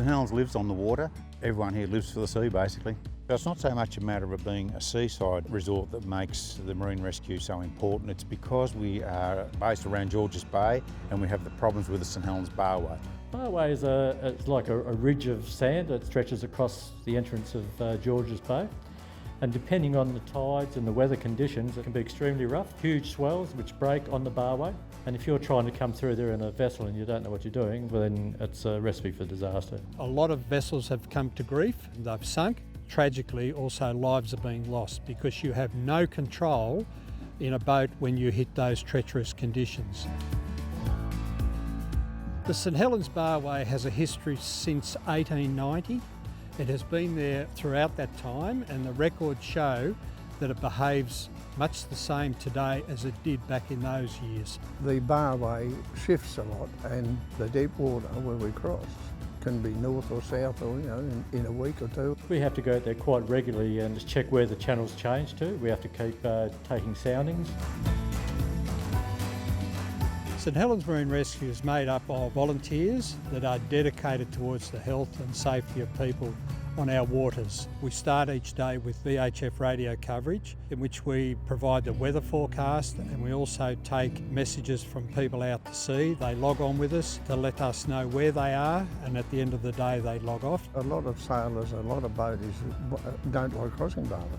Helens lives on the water. Everyone here lives for the sea, basically. So it's not so much a matter of it being a seaside resort that makes the marine rescue so important. It's because we are based around Georges Bay and we have the problems with the St Helens Barway. Barway is it's like a ridge of sand that stretches across the entrance of Georges Bay. And depending on the tides and the weather conditions, it can be extremely rough. Huge swells which break on the Barway. And if you're trying to come through there in a vessel and you don't know what you're doing, well, then it's a recipe for disaster. A lot of vessels have come to grief, they've sunk. Tragically, also lives are being lost because you have no control in a boat when you hit those treacherous conditions. The St Helens Barway has a history since 1890. It has been there throughout that time, and the records show that it behaves much the same today as it did back in those years. The Barway shifts a lot, and the deep water where we cross can be north or south or, in a week or two. We have to go out there quite regularly and just check where the channel's changed to. We have to keep taking soundings. St Helens Marine Rescue is made up of volunteers that are dedicated towards the health and safety of people on our waters. We start each day with VHF radio coverage in which we provide the weather forecast, and we also take messages from people out to sea. They log on with us to let us know where they are, and at the end of the day they log off. A lot of sailors, a lot of boaties don't like crossing barways.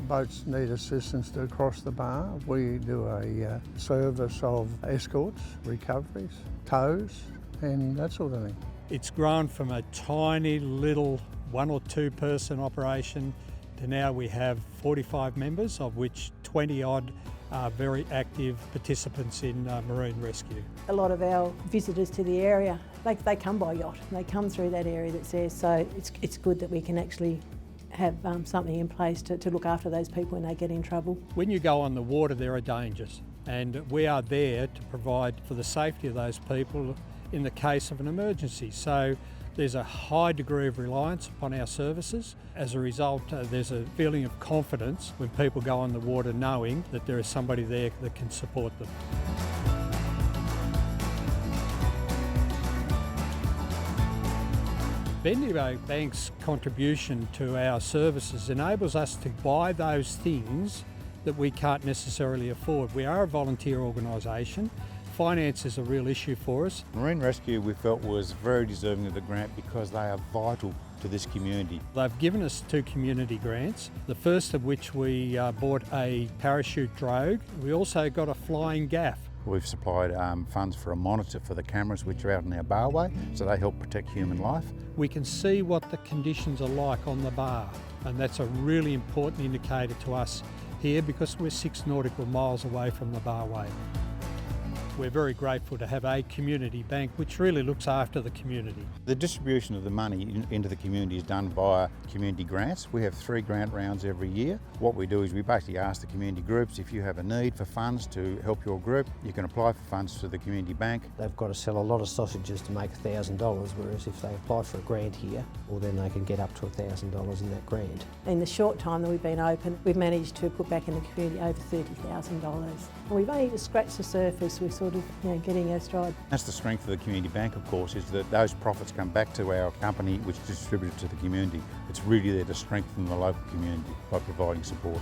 Boats need assistance to cross the bar. We do a service of escorts, recoveries, tows and that sort of thing. It's grown from a tiny little 1 or 2 person operation to now we have 45 members, of which 20 odd are very active participants in marine rescue. A lot of our visitors to the area, they come by yacht. They come through that area that's there, so it's good that we can actually have something in place to look after those people when they get in trouble. When you go on the water, there are dangers, and we are there to provide for the safety of those people in the case of an emergency. So there's a high degree of reliance upon our services. As a result, there's a feeling of confidence when people go on the water knowing that there is somebody there that can support them. Bendigo Bank's contribution to our services enables us to buy those things that we can't necessarily afford. We are a volunteer organisation. Finance is a real issue for us. Marine Rescue, we felt, was very deserving of the grant because they are vital to this community. They've given us 2 community grants, the first of which we bought a parachute drogue. We also got a flying gaff. We've supplied funds for a monitor for the cameras which are out in our barway, so they help protect human life. We can see what the conditions are like on the bar, and that's a really important indicator to us here because we're 6 nautical miles away from the barway. We're very grateful to have a community bank which really looks after the community. The distribution of the money into the community is done via community grants. We have 3 grant rounds every year. What we do is we basically ask the community groups, if you have a need for funds to help your group, you can apply for funds to the community bank. They've got to sell a lot of sausages to make $1,000, whereas if they apply for a grant here, well then they can get up to $1,000 in that grant. In the short time that we've been open, we've managed to put back in the community over $30,000. And we've only just scratched the surface. We're sort of getting our stride. That's the strength of the community bank, of course, is that those profits come back to our company which distributes to the community. It's really there to strengthen the local community by providing support.